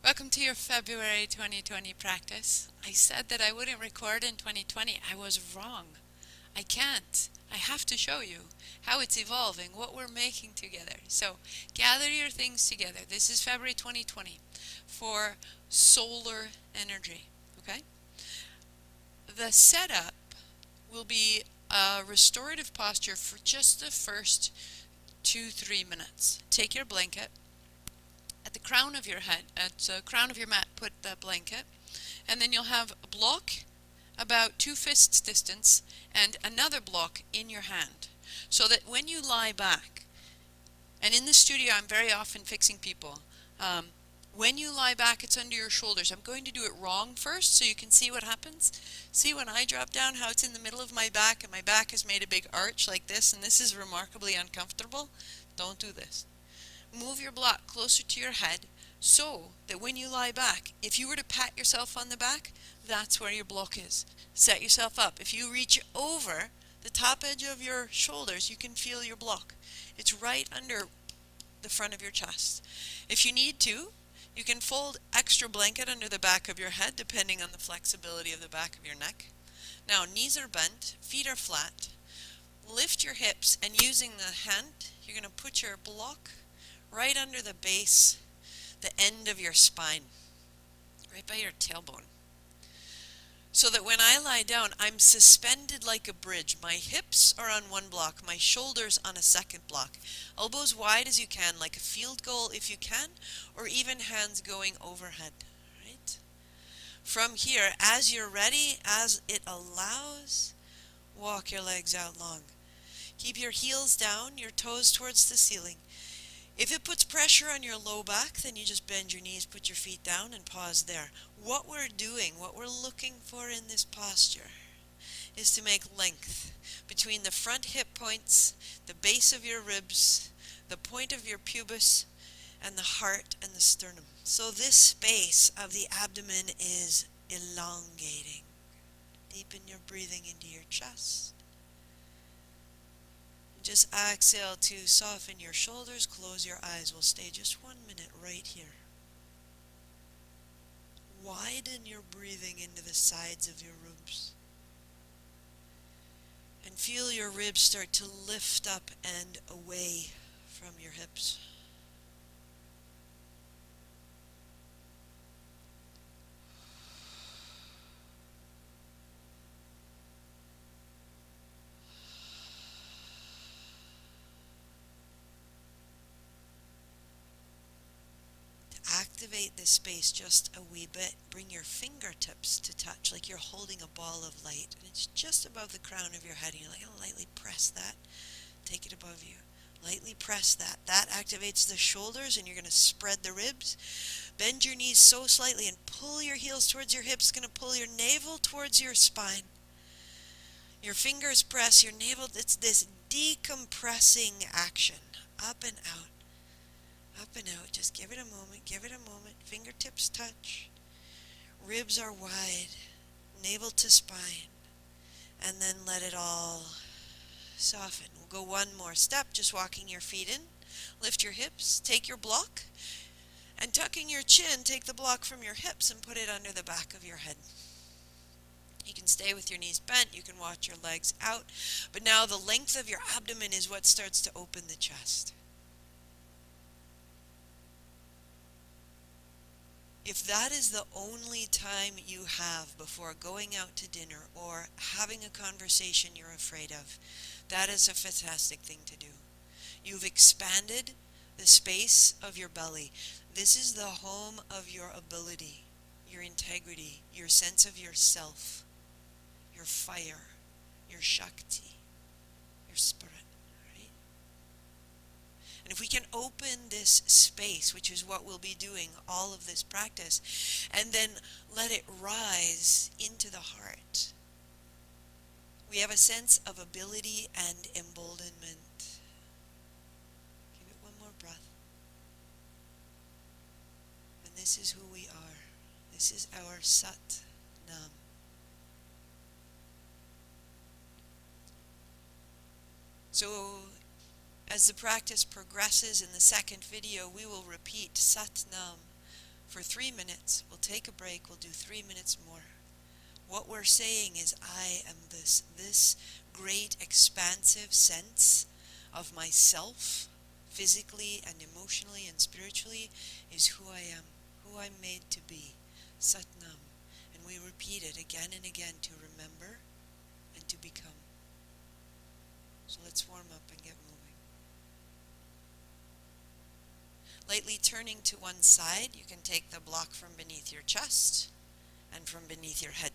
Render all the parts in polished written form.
Welcome to your February 2020 practice. I said that I wouldn't record in 2020. I was wrong. I can't. I have to show you how it's evolving, what we're making together. So gather your things together. This is February 2020 for solar energy. Okay? The setup will be a restorative posture for just the first 2-3 minutes. Take your blanket. At the crown of your head, at the crown of your mat, put the blanket, and then you'll have a block about 2 fists distance and another block in your hand, so that when you lie back, and in the studio I'm very often fixing people, when you lie back it's under your shoulders. I'm going to do it wrong first so you can see what happens. See when I drop down how it's in the middle of my back and my back has made a big arch like this, and this is remarkably uncomfortable. Don't do this. Move your block closer to your head so that when you lie back, if you were to pat yourself on the back, that's where your block is. Set yourself up. If you reach over the top edge of your shoulders, you can feel your block. It's right under the front of your chest. If you need to, you can fold extra blanket under the back of your head depending on the flexibility of the back of your neck. Now, knees are bent, feet are flat. Lift your hips, and using the hand, you're going to put your block right under the base, the end of your spine, right by your tailbone. So that when I lie down, I'm suspended like a bridge. My hips are on one block, my shoulders on a second block. Elbows wide as you can, like a field goal if you can, or even hands going overhead. Right? From here, as you're ready, as it allows, walk your legs out long. Keep your heels down, your toes towards the ceiling. If it puts pressure on your low back, then you just bend your knees, put your feet down, and pause there. What we're doing, what we're looking for in this posture, is to make length between the front hip points, the base of your ribs, the point of your pubis, and the heart and the sternum. So this space of the abdomen is elongating. Deepen your breathing into your chest. Just exhale to soften your shoulders, close your eyes. We'll stay just 1 minute right here. Widen your breathing into the sides of your ribs. And feel your ribs start to lift up and away from your hips. Activate this space just a wee bit. Bring your fingertips to touch like you're holding a ball of light. And it's just above the crown of your head. And you're like, oh, lightly press that. Take it above you. Lightly press that. That activates the shoulders, and you're going to spread the ribs. Bend your knees so slightly and pull your heels towards your hips. Going to pull your navel towards your spine. Your fingers press your navel. It's this decompressing action. Up and out. Up and out. Just give it a moment. Give it a moment. Fingertips touch. Ribs are wide. Navel to spine. And then let it all soften. We'll go one more step. Just walking your feet in. Lift your hips. Take your block. And tucking your chin, take the block from your hips and put it under the back of your head. You can stay with your knees bent. You can watch your legs out. But now the length of your abdomen is what starts to open the chest. If that is the only time you have before going out to dinner or having a conversation you're afraid of, that is a fantastic thing to do. You've expanded the space of your belly. This is the home of your ability, your integrity, your sense of yourself, your fire, your Shakti, your spirit. And if we can open this space, which is what we'll be doing all of this practice, and then let it rise into the heart, we have a sense of ability and emboldenment. Give it one more breath. And this is who we are. This is our Sat Nam. So, as the practice progresses in the second video, we will repeat Sat Nam for 3 minutes. We'll take a break. We'll do 3 minutes more. What we're saying is, I am this great expansive sense of myself, physically and emotionally and spiritually, is who I am, who I'm made to be, Sat Nam. And we repeat it again and again to remember and to become. So let's warm up and get moving. Lightly turning to one side, you can take the block from beneath your chest and from beneath your head.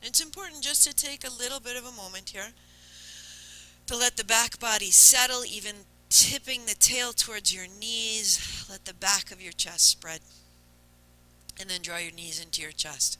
It's important just to take a little bit of a moment here to let the back body settle, even tipping the tail towards your knees. Let the back of your chest spread. And then draw your knees into your chest.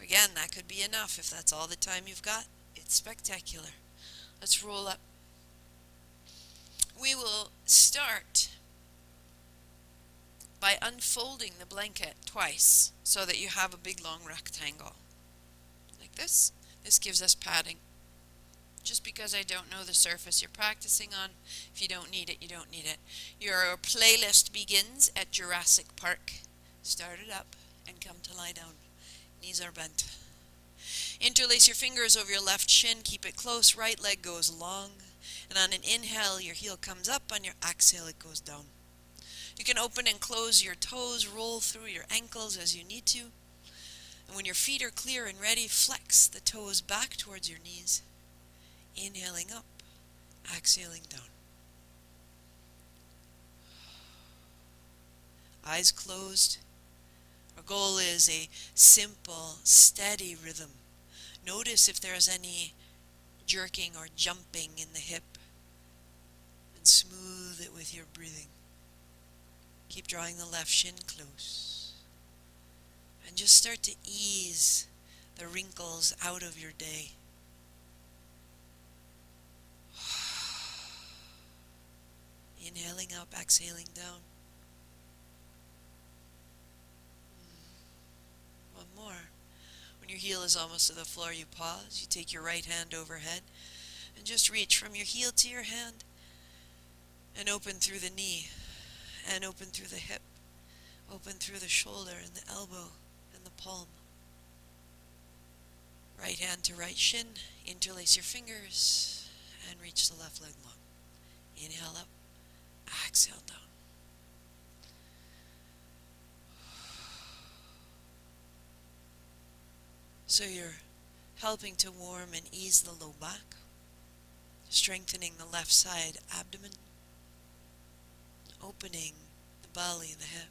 Again, that could be enough if that's all the time you've got. It's spectacular. Let's roll up. We will start by unfolding the blanket twice so that you have a big long rectangle. Like this. This gives us padding. Just because I don't know the surface you're practicing on, if you don't need it, you don't need it. Your playlist begins at Jurassic Park. Start it up and come to lie down. Knees are bent. Interlace your fingers over your left shin. Keep it close. Right leg goes long. And on an inhale, your heel comes up. On your exhale, it goes down. You can open and close your toes. Roll through your ankles as you need to. And when your feet are clear and ready, flex the toes back towards your knees. Inhaling up, exhaling down. Eyes closed. Our goal is a simple, steady rhythm. Notice if there is any jerking or jumping in the hip, and smooth it with your breathing. Keep drawing the left shin close. And just start to ease the wrinkles out of your day. Inhaling up, exhaling down. One more. When your heel is almost to the floor, you pause. You take your right hand overhead and just reach from your heel to your hand and open through the knee and open through the hip, open through the shoulder and the elbow and the palm. Right hand to right shin, interlace your fingers and reach the left leg long. Inhale up, exhale down. So you're helping to warm and ease the low back, strengthening the left side abdomen, opening the belly, the hip,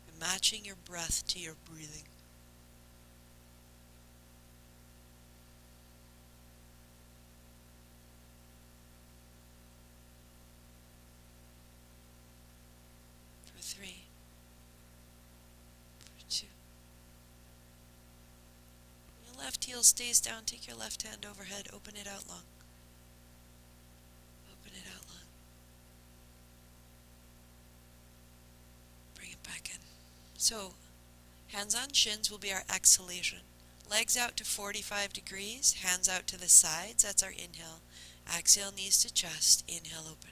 and matching your breath to your breathing. For 3, for 2. Your left heel stays down. Take your left hand overhead. Open it out long. Open it out long. Bring it back in. So, hands on shins will be our exhalation. Legs out to 45 degrees. Hands out to the sides. That's our inhale. Exhale, knees to chest. Inhale, open.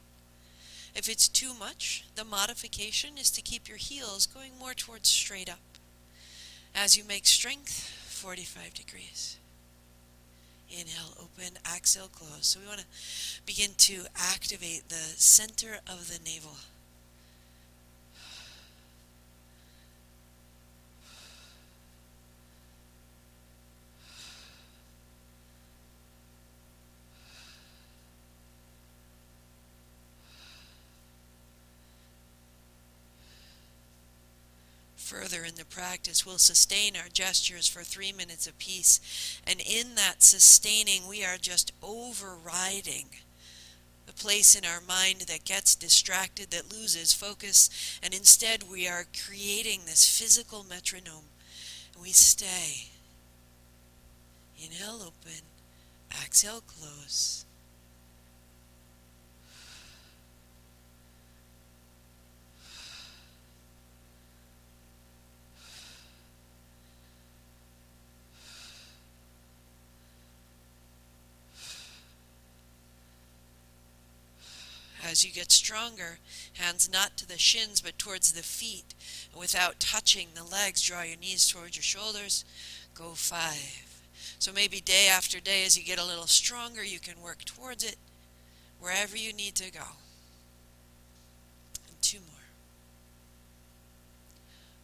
If it's too much, the modification is to keep your heels going more towards straight up. As you make strength, 45 degrees. Inhale, open, exhale, close. So we want to begin to activate the center of the navel. Further in the practice, we'll sustain our gestures for 3 minutes apiece. And in that sustaining, we are just overriding the place in our mind that gets distracted, that loses focus. And instead, we are creating this physical metronome. And we stay. Inhale, open. Exhale, close. As as you get stronger, hands not to the shins but towards the feet. And without touching the legs, draw your knees towards your shoulders. Go 5. So maybe day after day as you get a little stronger, you can work towards it wherever you need to go. And 2 more.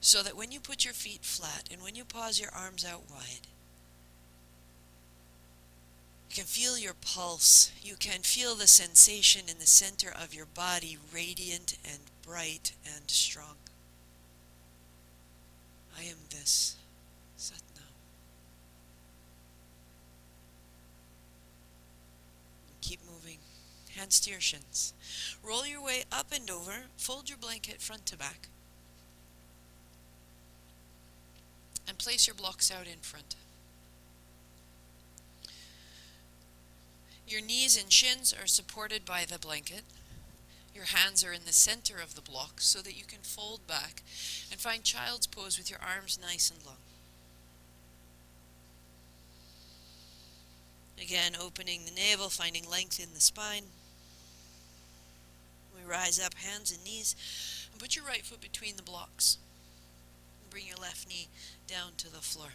So that when you put your feet flat and when you pause your arms out wide, you can feel your pulse. You can feel the sensation in the center of your body, radiant and bright and strong. I am this. Sat now. Keep moving. Hands to your shins. Roll your way up and over. Fold your blanket front to back. And place your blocks out in front. Your knees and shins are supported by the blanket. Your hands are in the center of the block so that you can fold back and find child's pose with your arms nice and long. Again, opening the navel, finding length in the spine. We rise up, hands and knees, and put your right foot between the blocks. And bring your left knee down to the floor.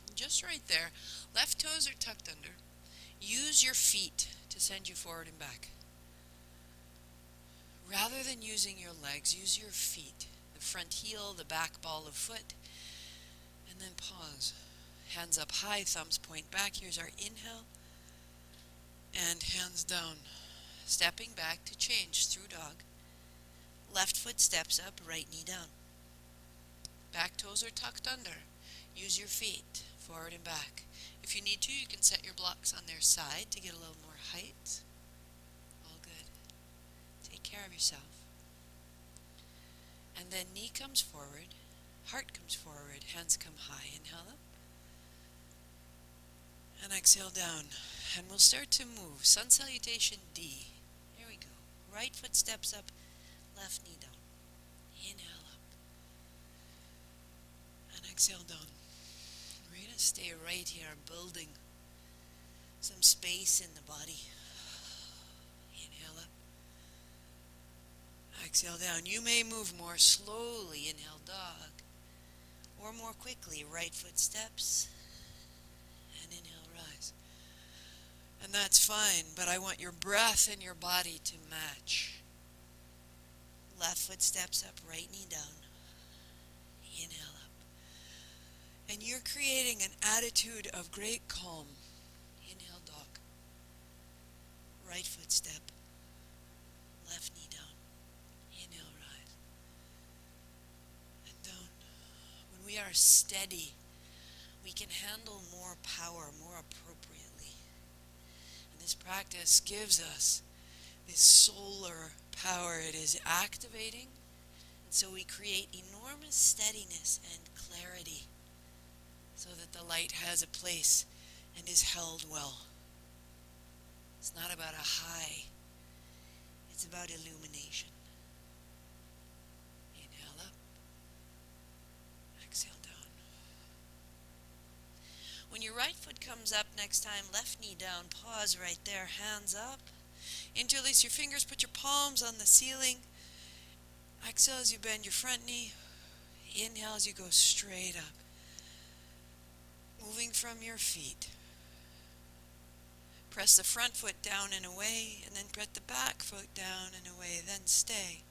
And just right there, left toes are tucked under. Use your feet to send you forward and back. Rather than using your legs, use your feet. The front heel, the back ball of foot. And then pause. Hands up high, thumbs point back. Here's our inhale. And hands down. Stepping back to change through dog. Left foot steps up, right knee down. Back toes are tucked under. Use your feet, forward and back. If you need to, you can set your blocks on their side to get a little more height. All good. Take care of yourself. And then knee comes forward, heart comes forward, hands come high. Inhale up. And exhale down. And we'll start to move. Sun salutation D. There we go. Right foot steps up, left knee down. Inhale up. And exhale down. We're going to stay right here, building some space in the body. Inhale up. Exhale down. You may move more slowly. Inhale dog. Or more quickly. Right foot steps. And inhale rise. And that's fine, but I want your breath and your body to match. Left foot steps up, right knee down. Inhale up. And you're creating an attitude of great calm. Inhale dog. Right foot step. Left knee down. Inhale rise. And down. When we are steady, we can handle more power more appropriately. And this practice gives us this solar power. It is activating. And so we create enormous steadiness and clarity so that the light has a place and is held well. It's not about a high. It's about illumination. Inhale up. Exhale down. When your right foot comes up next time, left knee down, pause right there, hands up. Interlace your fingers, put your palms on the ceiling. Exhale as you bend your front knee. Inhale as you go straight up. Moving from your feet. Press the front foot down and away, and then press the back foot down and away, then stay.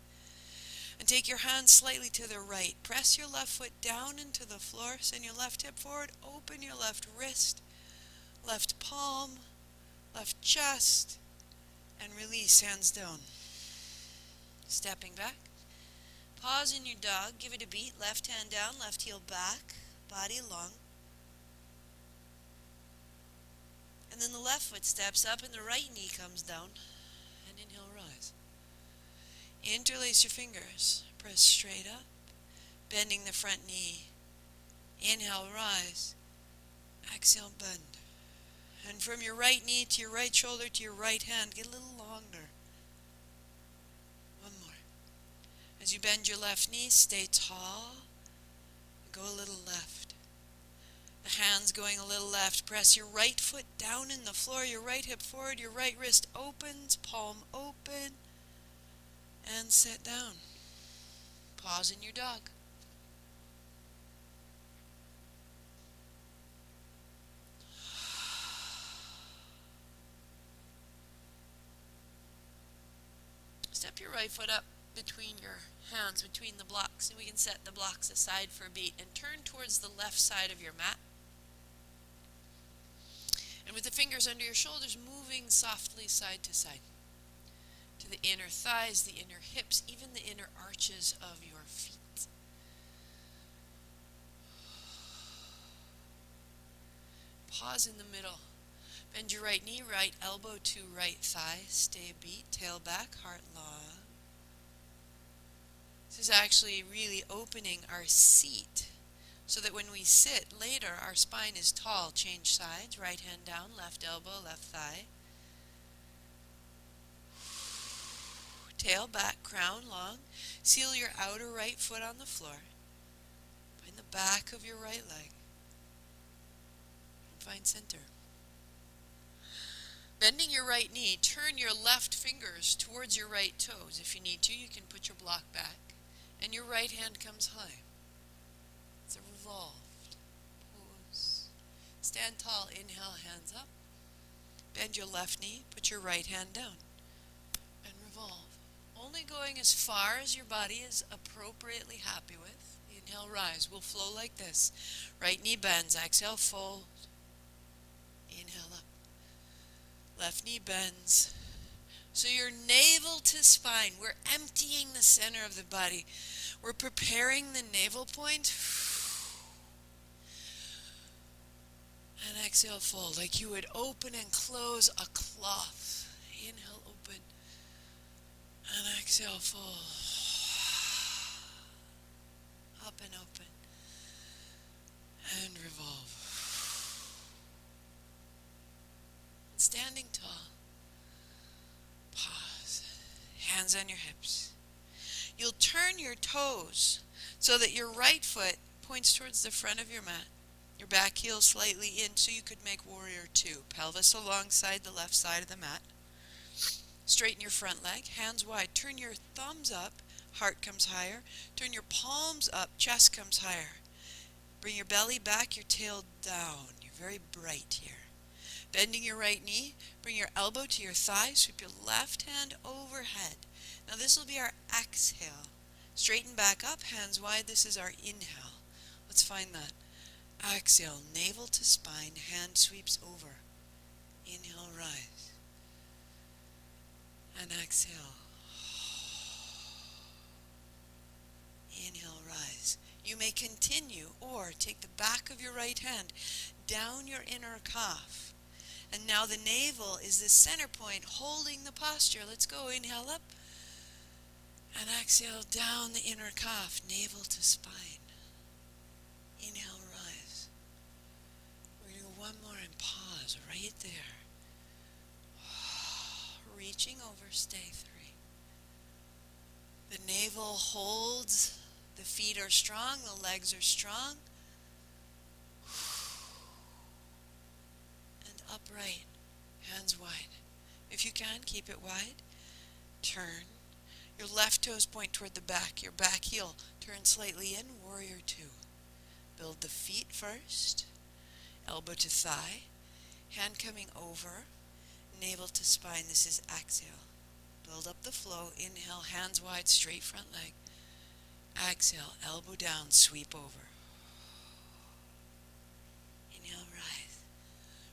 And take your hands slightly to the right. Press your left foot down into the floor, send your left hip forward, open your left wrist, left palm, left chest, and release, hands down. Stepping back. Pause in your dog, give it a beat, left hand down, left heel back, body long. And then the left foot steps up and the right knee comes down. And inhale, rise. Interlace your fingers. Press straight up. Bending the front knee. Inhale, rise. Exhale, bend. And from your right knee to your right shoulder to your right hand, get a little longer. One more. As you bend your left knee, stay tall. Go a little left. The hands going a little left. Press your right foot down in the floor, your right hip forward, your right wrist opens, palm open. and sit down. Pause in your dog. Step your right foot up between your hands, between the blocks, and we can set the blocks aside for a beat and turn towards the left side of your mat. And with the fingers under your shoulders, moving softly side to side to the inner thighs, the inner hips, even the inner arches of your feet. Pause in the middle. Bend your right knee, right elbow to right thigh. Stay a beat, tail back, heart long. This is actually really opening our seat so that when we sit later, our spine is tall. Change sides, right hand down, left elbow, left thigh. Tail back, crown long. Seal your outer right foot on the floor. Find the back of your right leg. And find center. Bending your right knee, turn your left fingers towards your right toes. If you need to, you can put your block back. And your right hand comes high. It's a revolved pose. Stand tall, inhale, hands up. Bend your left knee, put your right hand down. And revolve. Only going as far as your body is appropriately happy with. Inhale, rise. We'll flow like this. Right knee bends. Exhale, fold. Inhale up. Left knee bends. So you're navel to spine. We're emptying the center of the body. We're preparing the navel point. And exhale, fold. Like you would open and close a cloth. Inhale, open. And exhale, fold. Up and open. And revolve. Standing tall. Pause. Hands on your hips. You'll turn your toes so that your right foot points towards the front of your mat. Your back heel slightly in so you could make warrior two. Pelvis alongside the left side of the mat. Straighten your front leg, hands wide. Turn your thumbs up, heart comes higher. Turn your palms up, chest comes higher. Bring your belly back, your tail down. You're very bright here. Bending your right knee, bring your elbow to your thigh, sweep your left hand overhead. Now this will be our exhale. Straighten back up, hands wide. This is our inhale. Let's find that. Exhale, navel to spine, hand sweeps over. Inhale, rise. And exhale. Inhale, rise. You may continue or take the back of your right hand down your inner calf. And now the navel is the center point holding the posture. Let's go. Inhale up. And exhale down the inner calf, navel to spine. Inhale, rise. We're going to do one more and pause right there. Reaching over, stay 3. The navel holds, the feet are strong, the legs are strong. And upright, hands wide. If you can, keep it wide. Turn. Your left toes point toward the back. Your back heel turn slightly in, warrior two. Build the feet first. Elbow to thigh. Hand coming over. Navel to spine. This is exhale. Build up the flow. Inhale, hands wide, straight front leg. Exhale, elbow down, sweep over. Inhale, rise.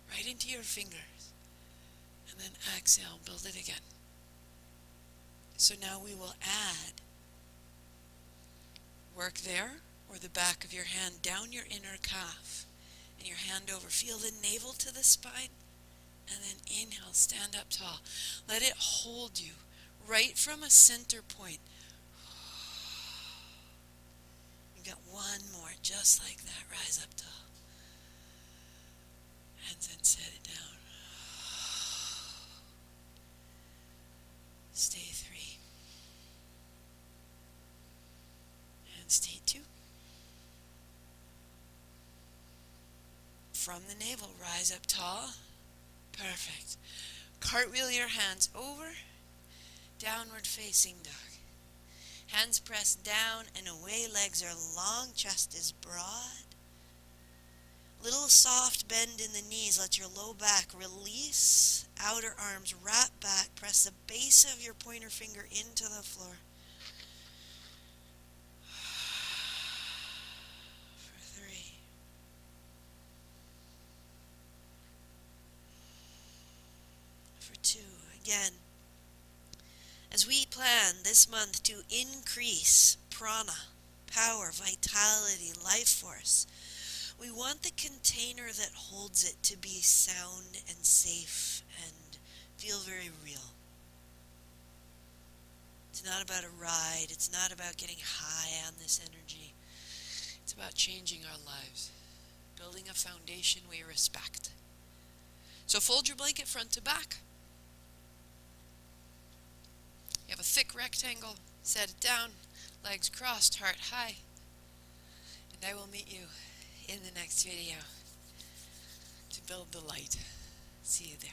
Right into your fingers. And then exhale, build it again. So now we will add work there, or the back of your hand down your inner calf. And your hand over. Feel the navel to the spine. And then inhale, stand up tall. Let it hold you right from a center point. You got one more, just like that. Rise up tall. And then set it down. Stay 3. And stay 2. From the navel, rise up tall. Perfect. Cartwheel your hands over. Downward facing dog. Hands pressed down and away, legs are long, chest is broad. Little soft bend in the knees, let your low back release. Outer arms wrap back, press the base of your pointer finger into the floor. For 3. For 2. Again. As we plan this month to increase prana, power, vitality, life force, we want the container that holds it to be sound and safe and feel very real. It's not about a ride. It's not about getting high on this energy. It's about changing our lives, building a foundation we respect. So fold your blanket front to back. You have a thick rectangle, set it down, legs crossed, heart high. And I will meet you in the next video to build the light. See you there.